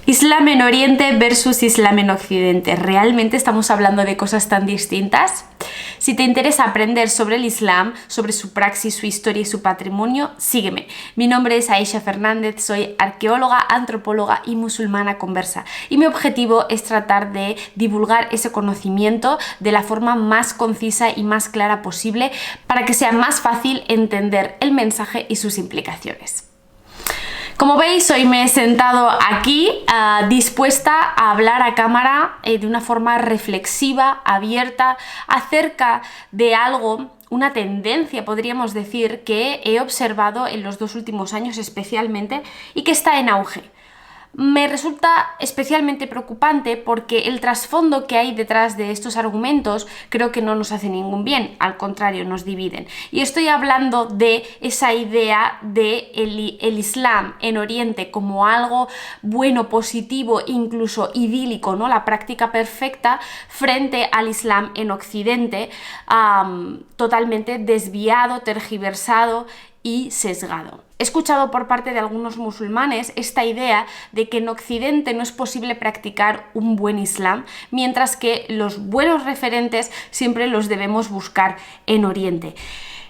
Islam en Oriente versus Islam en Occidente. ¿Realmente estamos hablando de cosas tan distintas? Si te interesa aprender sobre el Islam, sobre su praxis, su historia y su patrimonio, sígueme. Mi nombre es Aisha Fernández, soy arqueóloga, antropóloga y musulmana conversa. Y mi objetivo es tratar de divulgar ese conocimiento de la forma más concisa y más clara posible para que sea más fácil entender el mensaje y sus implicaciones. Como veis, hoy me he sentado aquí dispuesta a hablar a cámara de una forma reflexiva, abierta, acerca de algo, una tendencia, podríamos decir, que he observado en los 2 últimos años especialmente y que está en auge. Me resulta especialmente preocupante porque el trasfondo que hay detrás de estos argumentos creo que no nos hace ningún bien, al contrario, nos dividen. Y estoy hablando de esa idea de el Islam en Oriente como algo bueno, positivo, incluso idílico, ¿no? La práctica perfecta, frente al Islam en Occidente, totalmente desviado, tergiversado y sesgado. He escuchado por parte de algunos musulmanes esta idea de que en Occidente no es posible practicar un buen Islam, mientras que los buenos referentes siempre los debemos buscar en Oriente.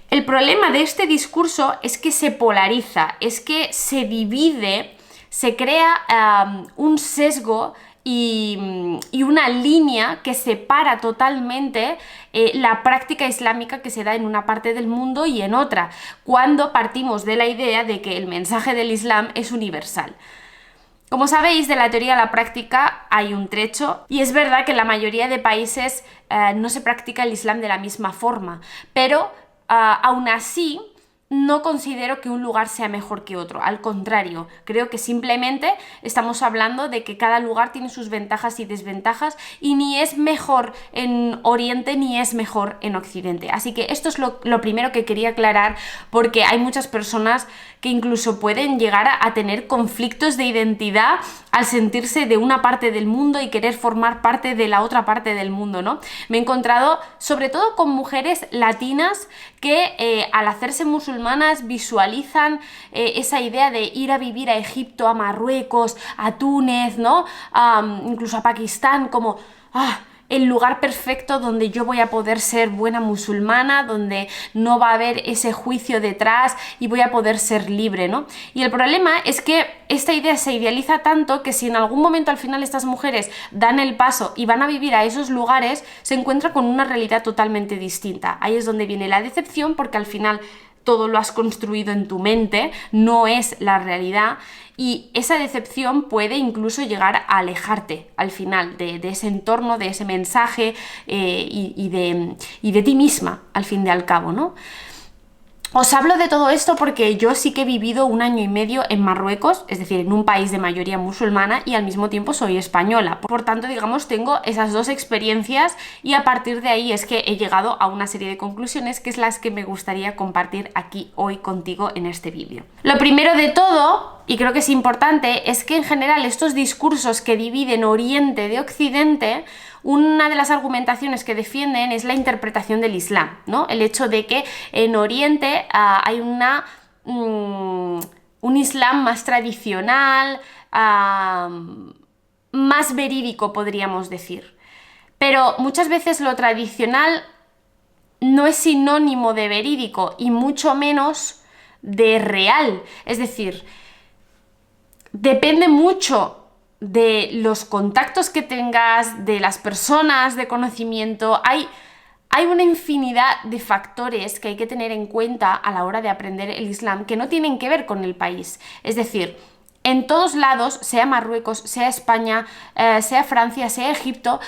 El problema de este discurso es que se polariza, es que se divide, se crea un sesgo y una línea que separa totalmente la práctica islámica que se da en una parte del mundo y en otra, cuando partimos de la idea de que el mensaje del Islam es universal. Como sabéis, de la teoría a la práctica hay un trecho, y es verdad que en la mayoría de países no se practica el Islam de la misma forma, pero aún así no considero que un lugar sea mejor que otro, al contrario, creo que simplemente estamos hablando de que cada lugar tiene sus ventajas y desventajas y ni es mejor en Oriente ni es mejor en Occidente. Así que esto es lo primero que quería aclarar, porque hay muchas personas que incluso pueden llegar a tener conflictos de identidad al sentirse de una parte del mundo y querer formar parte de la otra parte del mundo, ¿no? Me he encontrado sobre todo con mujeres latinas que al hacerse musulmanas visualizan esa idea de ir a vivir a Egipto, a Marruecos, a Túnez, ¿no? Incluso a Pakistán, como el lugar perfecto donde yo voy a poder ser buena musulmana, donde no va a haber ese juicio detrás y voy a poder ser libre, ¿no? Y el problema es que esta idea se idealiza tanto que si en algún momento al final estas mujeres dan el paso y van a vivir a esos lugares, se encuentran con una realidad totalmente distinta. Ahí es donde viene la decepción, porque al final todo lo has construido en tu mente, no es la realidad, y esa decepción puede incluso llegar a alejarte al final de ese entorno, de ese mensaje y de ti misma, al fin y al cabo, ¿no? Os hablo de todo esto porque yo sí que he vivido 1 año y medio en Marruecos, es decir, en un país de mayoría musulmana, y al mismo tiempo soy española. Por tanto, digamos, tengo esas 2 experiencias, y a partir de ahí es que he llegado a una serie de conclusiones que es las que me gustaría compartir aquí hoy contigo en este vídeo. Lo primero de todo, y creo que es importante, es que en general estos discursos que dividen Oriente de Occidente, una de las argumentaciones que defienden es la interpretación del Islam, ¿no? El hecho de que en Oriente hay un Islam más tradicional, más verídico, podríamos decir. Pero muchas veces lo tradicional no es sinónimo de verídico, y mucho menos de real. Es decir, depende mucho de los contactos que tengas, de las personas de conocimiento. Hay una infinidad de factores que hay que tener en cuenta a la hora de aprender el Islam que no tienen que ver con el país. Es decir, en todos lados, sea Marruecos, sea España, sea Francia, sea Egipto,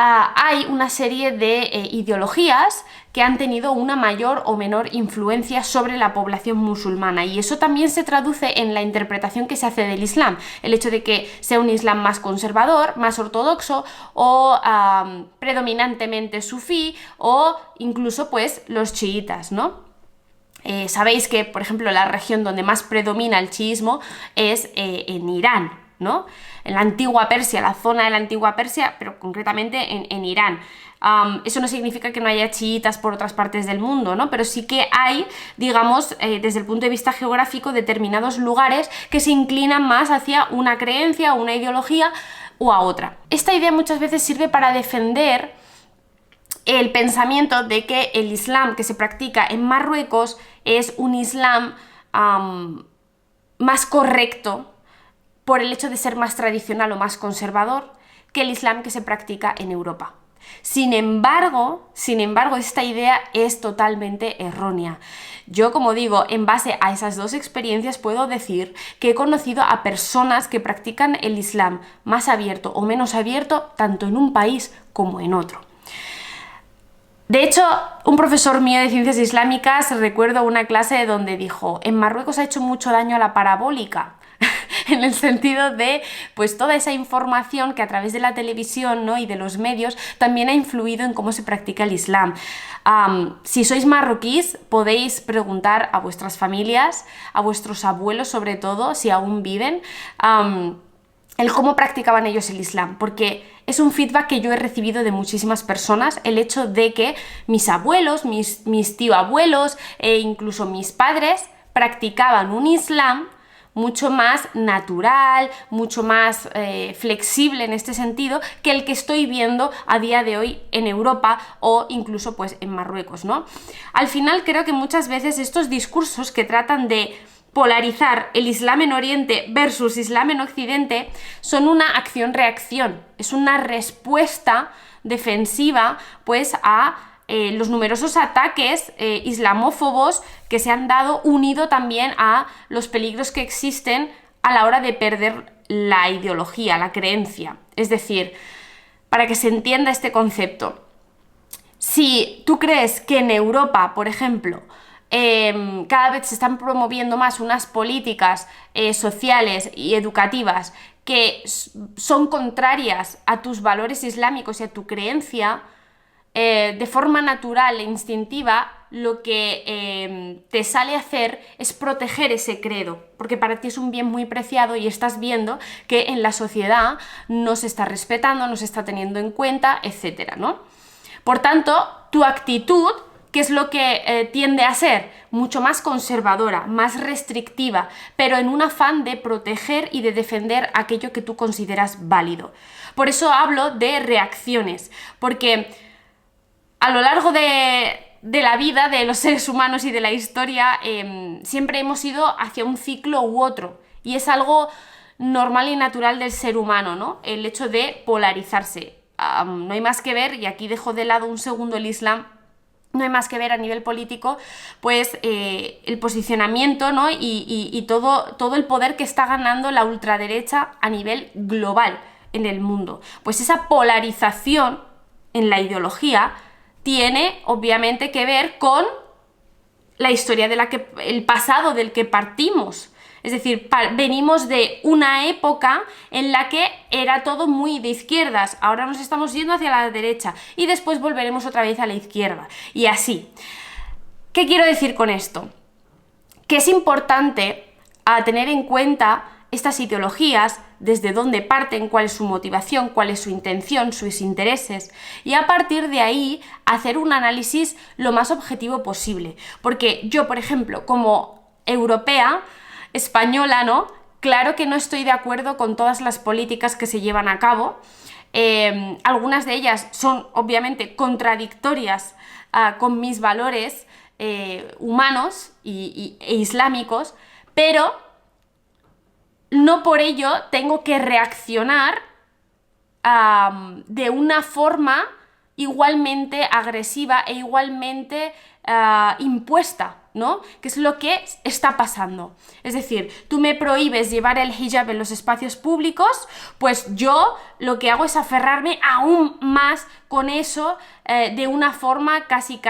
hay una serie de ideologías que han tenido una mayor o menor influencia sobre la población musulmana, y eso también se traduce en la interpretación que se hace del Islam, el hecho de que sea un Islam más conservador, más ortodoxo, o predominantemente sufí, o incluso pues los chiitas, ¿no? Sabéis que, por ejemplo, la región donde más predomina el chiismo es en Irán, ¿no? En la antigua Persia, la zona de la antigua Persia, pero concretamente en Irán. Eso no significa que no haya chiitas por otras partes del mundo, ¿no? Pero sí que hay, digamos, desde el punto de vista geográfico, determinados lugares que se inclinan más hacia una creencia o una ideología o a otra. Esta idea muchas veces sirve para defender el pensamiento de que el Islam que se practica en Marruecos es un Islam más correcto por el hecho de ser más tradicional o más conservador que el Islam que se practica en Europa. Sin embargo, esta idea es totalmente errónea. Yo, como digo, en base a esas dos experiencias puedo decir que he conocido a personas que practican el Islam más abierto o menos abierto, tanto en un país como en otro. De hecho, un profesor mío de ciencias islámicas, recuerdo una clase donde dijo: en Marruecos ha hecho mucho daño a la parabólica, en el sentido de, pues, toda esa información que a través de la televisión, ¿no?, y de los medios también ha influido en cómo se practica el Islam. Si sois marroquíes, podéis preguntar a vuestras familias, a vuestros abuelos sobre todo, si aún viven, el cómo practicaban ellos el Islam, porque es un feedback que yo he recibido de muchísimas personas, el hecho de que mis abuelos, mis tío-abuelos e incluso mis padres practicaban un Islam mucho más natural, mucho más flexible en este sentido que el que estoy viendo a día de hoy en Europa o incluso pues en Marruecos, ¿no? Al final creo que muchas veces estos discursos que tratan de polarizar el Islam en Oriente versus Islam en Occidente son una acción-reacción, es una respuesta defensiva pues a los numerosos ataques islamófobos que se han dado, unido también a los peligros que existen a la hora de perder la ideología, la creencia. Es decir, para que se entienda este concepto, si tú crees que en Europa, por ejemplo, cada vez se están promoviendo más unas políticas sociales y educativas que son contrarias a tus valores islámicos y a tu creencia, de forma natural e instintiva, lo que te sale a hacer es proteger ese credo, porque para ti es un bien muy preciado y estás viendo que en la sociedad no se está respetando, no se está teniendo en cuenta, etcétera, ¿no? Por tanto, tu actitud, ¿qué es lo que tiende a ser? Mucho más conservadora, más restrictiva, pero en un afán de proteger y de defender aquello que tú consideras válido. Por eso hablo de reacciones, porque a lo largo de la vida de los seres humanos y de la historia siempre hemos ido hacia un ciclo u otro, y es algo normal y natural del ser humano, ¿no? El hecho de polarizarse. No hay más que ver, y aquí dejo de lado un segundo el Islam, no hay más que ver a nivel político, pues el posicionamiento, ¿no?, y todo el poder que está ganando la ultraderecha a nivel global en el mundo. Pues esa polarización en la ideología tiene obviamente que ver con la historia el pasado del que partimos. Es decir, venimos de una época en la que era todo muy de izquierdas, ahora nos estamos yendo hacia la derecha y después volveremos otra vez a la izquierda, y así. ¿Qué quiero decir con esto? Que es importante tener en cuenta estas ideologías, desde dónde parten, cuál es su motivación, cuál es su intención, sus intereses, y a partir de ahí hacer un análisis lo más objetivo posible. Porque yo, por ejemplo, como europea, española, ¿no?, claro que no estoy de acuerdo con todas las políticas que se llevan a cabo. Algunas de ellas son obviamente contradictorias con mis valores humanos e islámicos, pero no por ello tengo que reaccionar de una forma igualmente agresiva e igualmente impuesta, ¿no? Que es lo que está pasando. Es decir, tú me prohíbes llevar el hijab en los espacios públicos, pues yo lo que hago es aferrarme aún más con eso de una forma casi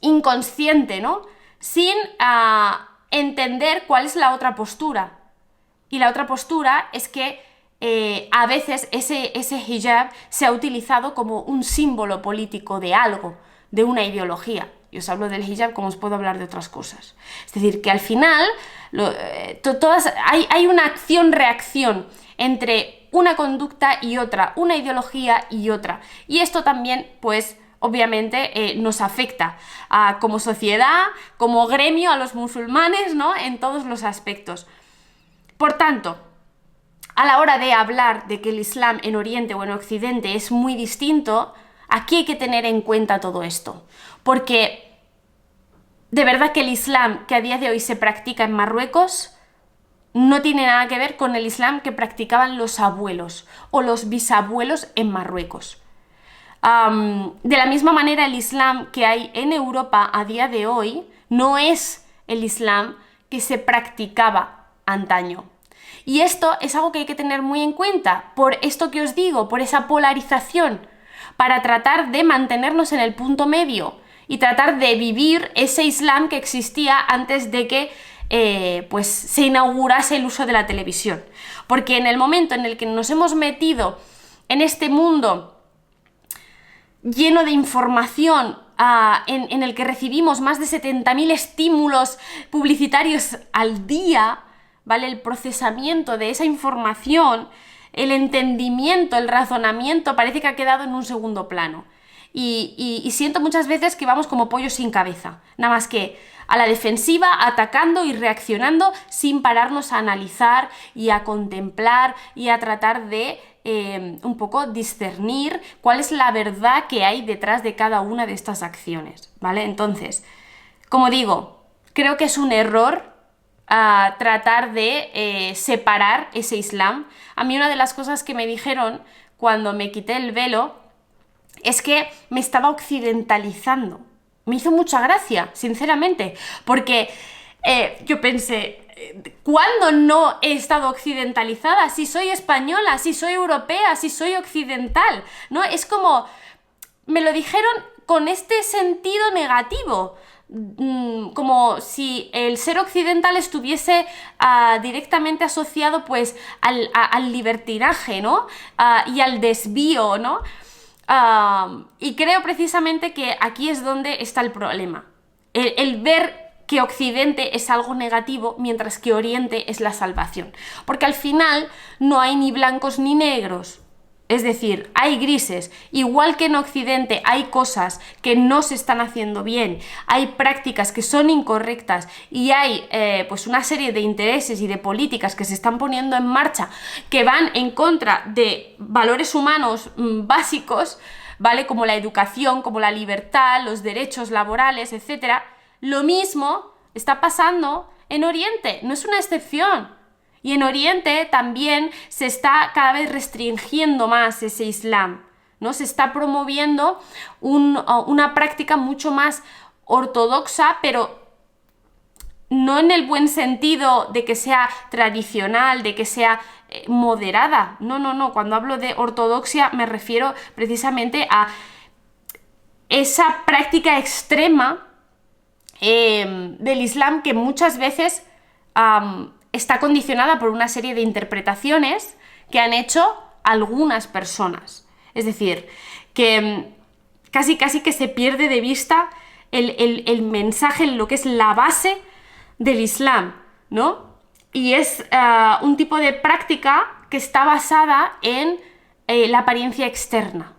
inconsciente, ¿no? Sin entender cuál es la otra postura. Y la otra postura es que a veces ese hijab se ha utilizado como un símbolo político de algo, de una ideología. y os hablo del hijab como os puedo hablar de otras cosas. Es decir, que al final hay una acción-reacción entre una conducta y otra, una ideología y otra. Y esto también, pues, obviamente nos afecta como sociedad, como gremio, a los musulmanes, ¿no? En todos los aspectos. Por tanto, a la hora de hablar de que el Islam en Oriente o en Occidente es muy distinto, aquí hay que tener en cuenta todo esto. Porque de verdad que el Islam que a día de hoy se practica en Marruecos no tiene nada que ver con el Islam que practicaban los abuelos o los bisabuelos en Marruecos. De la misma manera, el Islam que hay en Europa a día de hoy no es el Islam que se practicaba antaño. Y esto es algo que hay que tener muy en cuenta, por esto que os digo, por esa polarización, para tratar de mantenernos en el punto medio y tratar de vivir ese Islam que existía antes de que pues se inaugurase el uso de la televisión. Porque en el momento en el que nos hemos metido en este mundo lleno de información, en el que recibimos más de 70.000 estímulos publicitarios al día, ¿vale? El procesamiento de esa información, el entendimiento, el razonamiento, parece que ha quedado en un segundo plano. Y siento muchas veces que vamos como pollos sin cabeza, nada más que a la defensiva, atacando y reaccionando sin pararnos a analizar y a contemplar y a tratar de un poco discernir cuál es la verdad que hay detrás de cada una de estas acciones, ¿vale? Entonces, como digo, creo que es un error tratar de separar ese Islam. A mí una de las cosas que me dijeron cuando me quité el velo es que me estaba occidentalizando. Me hizo mucha gracia, sinceramente, porque yo pensé, ¿cuándo no he estado occidentalizada? Si soy española, si soy europea, si soy occidental, ¿no? Es como, me lo dijeron con este sentido negativo, como si el ser occidental estuviese directamente asociado pues al libertinaje, ¿no? Y al desvío, ¿no? Y creo precisamente que aquí es donde está el problema. El ver que Occidente es algo negativo, mientras que Oriente es la salvación. Porque al final no hay ni blancos ni negros. Es decir, hay grises. Igual que en Occidente hay cosas que no se están haciendo bien, hay prácticas que son incorrectas y hay pues una serie de intereses y de políticas que se están poniendo en marcha que van en contra de valores humanos básicos, ¿vale? Como la educación, como la libertad, los derechos laborales, etc. Lo mismo está pasando en Oriente, no es una excepción. Y en Oriente también se está cada vez restringiendo más ese Islam, ¿no? Se está promoviendo una práctica mucho más ortodoxa, pero no en el buen sentido de que sea tradicional, de que sea moderada. No. Cuando hablo de ortodoxia me refiero precisamente a esa práctica extrema del Islam que muchas veces está condicionada por una serie de interpretaciones que han hecho algunas personas. Es decir, que casi que se pierde de vista el mensaje, lo que es la base del Islam, ¿no? Y es un tipo de práctica que está basada en la apariencia externa,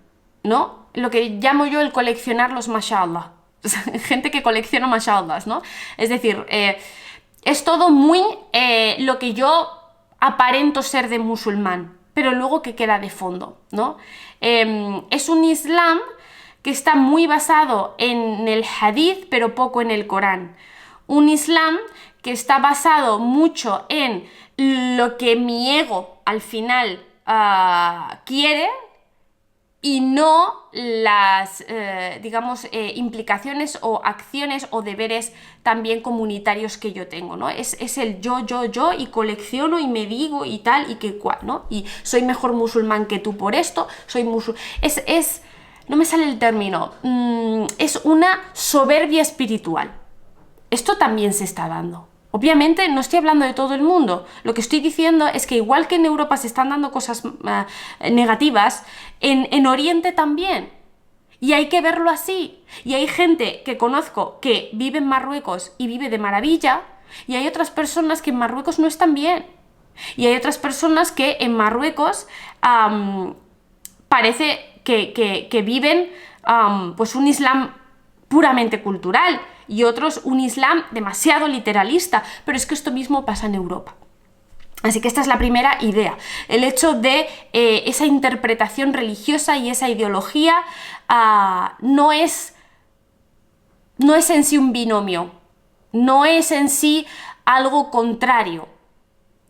¿no? Lo que llamo yo el coleccionar los mashallah. Gente que colecciona mashallahs, ¿no? Es decir, es todo muy lo que yo aparento ser de musulmán, pero luego que queda de fondo, ¿no? Es un Islam que está muy basado en el hadith, pero poco en el Corán. Un Islam que está basado mucho en lo que mi ego al final quiere y no las, digamos, implicaciones o acciones o deberes también comunitarios que yo tengo, ¿no? Es el yo y colecciono y me digo y tal y que cual, ¿no? Y soy mejor musulmán que tú por esto, soy musulmán... no me sale el término, es una soberbia espiritual. Esto también se está dando. Obviamente no estoy hablando de todo el mundo, lo que estoy diciendo es que igual que en Europa se están dando cosas negativas, en Oriente también. Y hay que verlo así. Y hay gente que conozco que vive en Marruecos y vive de maravilla, y hay otras personas que en Marruecos no están bien. Y hay otras personas que en Marruecos parece que viven pues un Islam puramente cultural y otros un Islam demasiado literalista. Pero es que esto mismo pasa en Europa. Así que esta es la primera idea, el hecho de esa interpretación religiosa y esa ideología no es en sí un binomio, no es en sí algo contrario,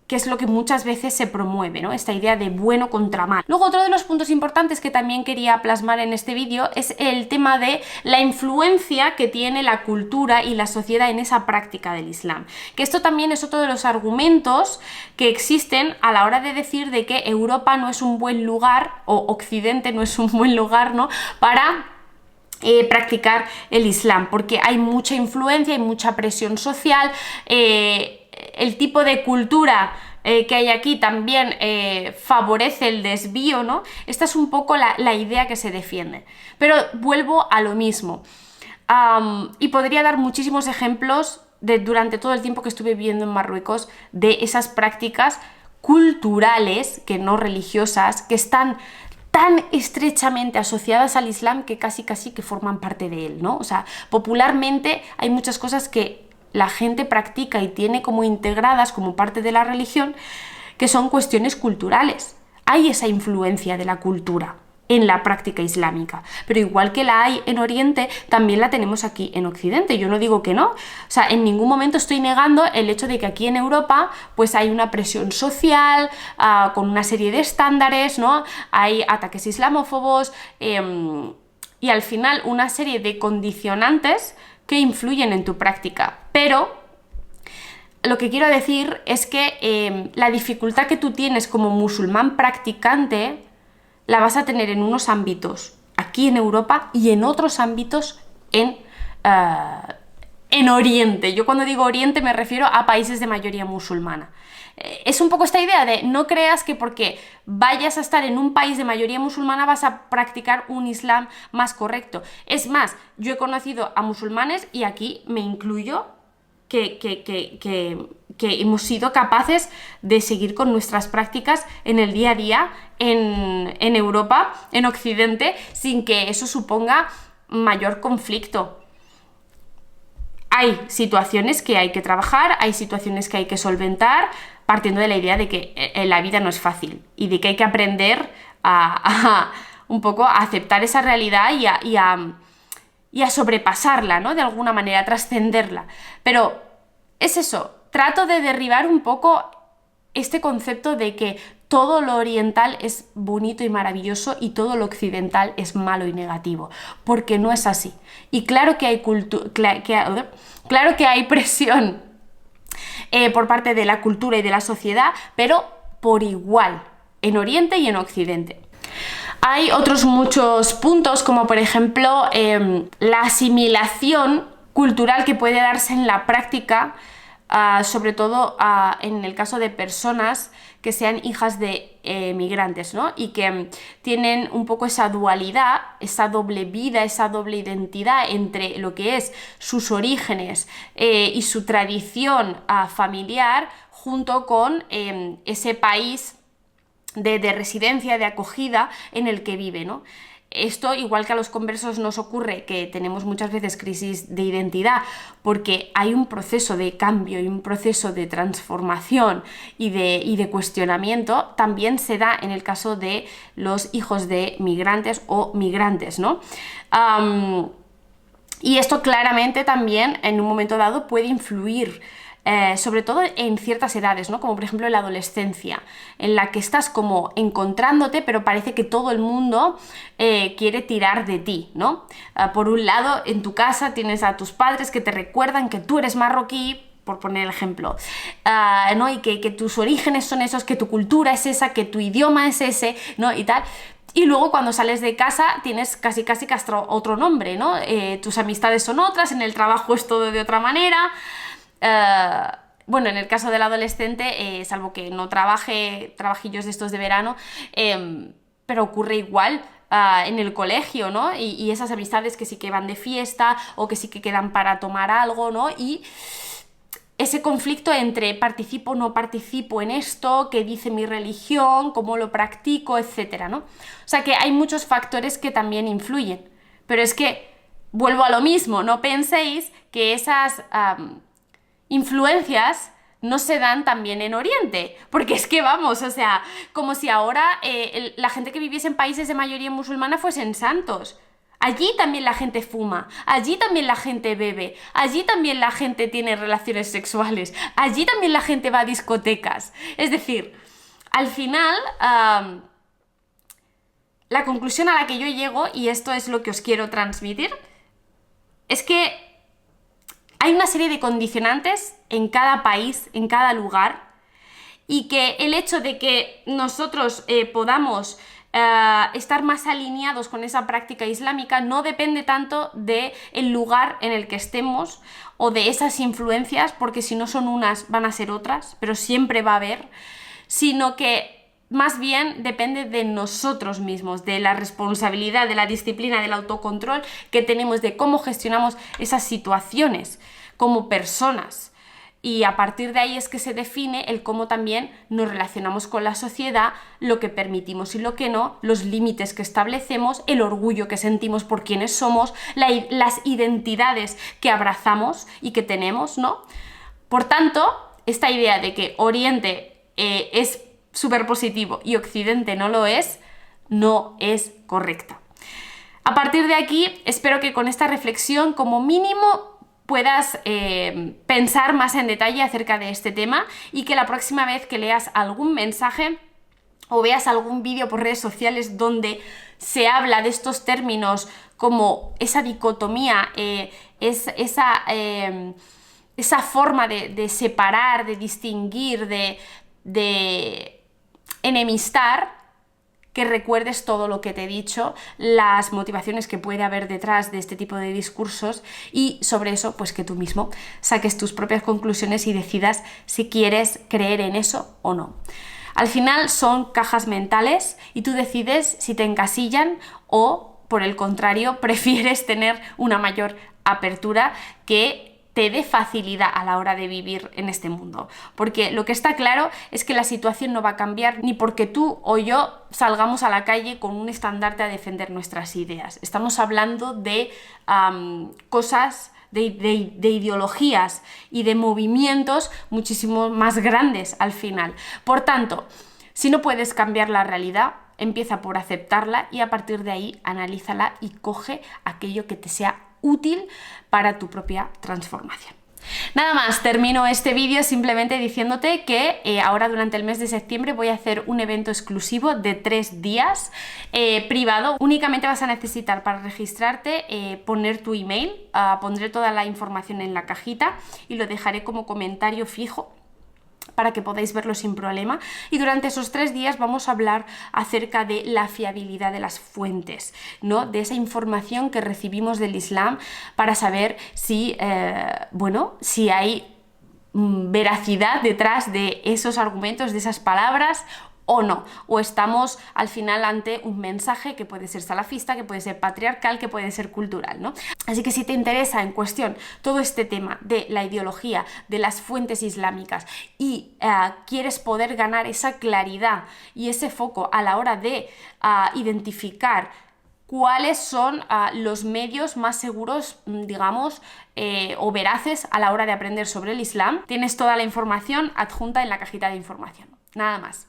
que es lo que muchas veces se promueve, ¿no? Esta idea de bueno contra mal. Luego, otro de los puntos importantes que también quería plasmar en este vídeo es el tema de la influencia que tiene la cultura y la sociedad en esa práctica del Islam. Que esto también es otro de los argumentos que existen a la hora de decir de que Europa no es un buen lugar, o Occidente no es un buen lugar, ¿no?, para practicar el Islam, porque hay mucha influencia, hay mucha presión social, el tipo de cultura que hay aquí también favorece el desvío, ¿no? Esta es un poco la idea que se defiende. Pero vuelvo a lo mismo. Y podría dar muchísimos ejemplos durante todo el tiempo que estuve viviendo en Marruecos de esas prácticas culturales, que no religiosas, que están tan estrechamente asociadas al Islam que casi que forman parte de él, ¿no? O sea, popularmente hay muchas cosas que la gente practica y tiene como integradas como parte de la religión, que son cuestiones culturales. Hay esa influencia de la cultura en la práctica islámica, pero igual que la hay en Oriente, también la tenemos aquí en Occidente. Yo no digo que no, o sea, en ningún momento estoy negando el hecho de que aquí en Europa pues hay una presión social, con una serie de estándares, ¿no? Hay ataques islamófobos y al final una serie de condicionantes que influyen en tu práctica, pero lo que quiero decir es que la dificultad que tú tienes como musulmán practicante la vas a tener en unos ámbitos aquí en Europa y en otros ámbitos en Oriente. Yo cuando digo Oriente me refiero a países de mayoría musulmana. Es un poco esta idea de no creas que porque vayas a estar en un país de mayoría musulmana vas a practicar un Islam más correcto. Es más, yo he conocido a musulmanes, y aquí me incluyo, que hemos sido capaces de seguir con nuestras prácticas en el día a día en Europa, en Occidente, sin que eso suponga mayor conflicto. Hay situaciones que hay que trabajar, hay situaciones que hay que solventar, partiendo de la idea de que la vida no es fácil y de que hay que aprender un poco a aceptar esa realidad y a sobrepasarla, ¿no? De alguna manera, a trascenderla. Pero es eso, trato de derribar un poco este concepto de que todo lo oriental es bonito y maravilloso y todo lo occidental es malo y negativo, porque no es así. Y claro que hay claro que hay presión por parte de la cultura y de la sociedad, pero por igual, en Oriente y en Occidente. Hay otros muchos puntos, como por ejemplo la asimilación cultural que puede darse en la práctica, sobre todo en el caso de personas que sean hijas de migrantes, ¿no? Y que tienen un poco esa dualidad, esa doble vida, esa doble identidad entre lo que es sus orígenes y su tradición familiar, junto con ese país de residencia, de acogida en el que vive, ¿no? Esto, igual que a los conversos nos ocurre que tenemos muchas veces crisis de identidad porque hay un proceso de cambio y un proceso de transformación y de cuestionamiento, también se da en el caso de los hijos de migrantes o migrantes, ¿no? Y esto claramente también en un momento dado puede influir sobre todo en ciertas edades, ¿no? Como por ejemplo en la adolescencia, en la que estás como encontrándote, pero parece que todo el mundo quiere tirar de ti, ¿no? Por un lado, en tu casa tienes a tus padres que te recuerdan que tú eres marroquí, por poner el ejemplo, ¿no? Y que tus orígenes son esos, que tu cultura es esa, que tu idioma es ese, ¿no? Y tal. Y luego cuando sales de casa tienes casi que otro nombre, ¿no? Tus amistades son otras, en el trabajo es todo de otra manera. Bueno, en el caso del adolescente, salvo que no trabaje trabajillos de estos de verano, pero ocurre igual, en el colegio, ¿no? Y esas amistades que sí que van de fiesta o que sí que quedan para tomar algo, ¿no? Y ese conflicto entre participo o no participo en esto, qué dice mi religión, cómo lo practico, etcétera, ¿no? O sea que hay muchos factores que también influyen, pero es que vuelvo a lo mismo, no penséis que esas influencias no se dan también en Oriente, porque es que vamos, o sea, como si ahora la gente que viviese en países de mayoría musulmana fuesen santos. Allí también la gente fuma, allí también la gente bebe, allí también la gente tiene relaciones sexuales, allí también la gente va a discotecas. Es decir, al final, la conclusión a la que yo llego, y esto es lo que os quiero transmitir, es que hay una serie de condicionantes en cada país, en cada lugar, y que el hecho de que nosotros podamos estar más alineados con esa práctica islámica no depende tanto del lugar en el que estemos o de esas influencias, porque si no son unas van a ser otras, pero siempre va a haber, sino que más bien depende de nosotros mismos, de la responsabilidad, de la disciplina, del autocontrol que tenemos, de cómo gestionamos esas situaciones como personas. Y a partir de ahí es que se define el cómo también nos relacionamos con la sociedad, lo que permitimos y lo que no, los límites que establecemos, el orgullo que sentimos por quienes somos, las identidades que abrazamos y que tenemos, ¿no? Por tanto, esta idea de que Oriente es súper positivo y Occidente no es correcta. A partir de aquí, espero que con esta reflexión, como mínimo, puedas pensar más en detalle acerca de este tema y que la próxima vez que leas algún mensaje o veas algún vídeo por redes sociales donde se habla de estos términos como esa dicotomía, esa forma de separar, de distinguir, de enemistar, que recuerdes todo lo que te he dicho, las motivaciones que puede haber detrás de este tipo de discursos y sobre eso, pues que tú mismo saques tus propias conclusiones y decidas si quieres creer en eso o no. Al final son cajas mentales y tú decides si te encasillan o, por el contrario, prefieres tener una mayor apertura que te dé facilidad a la hora de vivir en este mundo. Porque lo que está claro es que la situación no va a cambiar ni porque tú o yo salgamos a la calle con un estandarte a defender nuestras ideas. Estamos hablando de cosas, de ideologías y de movimientos muchísimo más grandes al final. Por tanto, si no puedes cambiar la realidad, empieza por aceptarla y a partir de ahí analízala y coge aquello que te sea útil para tu propia transformación. Nada más, termino este vídeo simplemente diciéndote que ahora durante el mes de septiembre voy a hacer un evento exclusivo de 3 días privado. Únicamente vas a necesitar para registrarte poner tu email, pondré toda la información en la cajita y lo dejaré como comentario fijo para que podáis verlo sin problema, y durante esos 3 días vamos a hablar acerca de la fiabilidad de las fuentes, ¿no? De esa información que recibimos del Islam para saber si, si hay veracidad detrás de esos argumentos, de esas palabras o no, o estamos al final ante un mensaje que puede ser salafista, que puede ser patriarcal, que puede ser cultural, ¿no? Así que si te interesa en cuestión todo este tema de la ideología, de las fuentes islámicas y quieres poder ganar esa claridad y ese foco a la hora de identificar cuáles son los medios más seguros, digamos, o veraces a la hora de aprender sobre el Islam, tienes toda la información adjunta en la cajita de información. Nada más.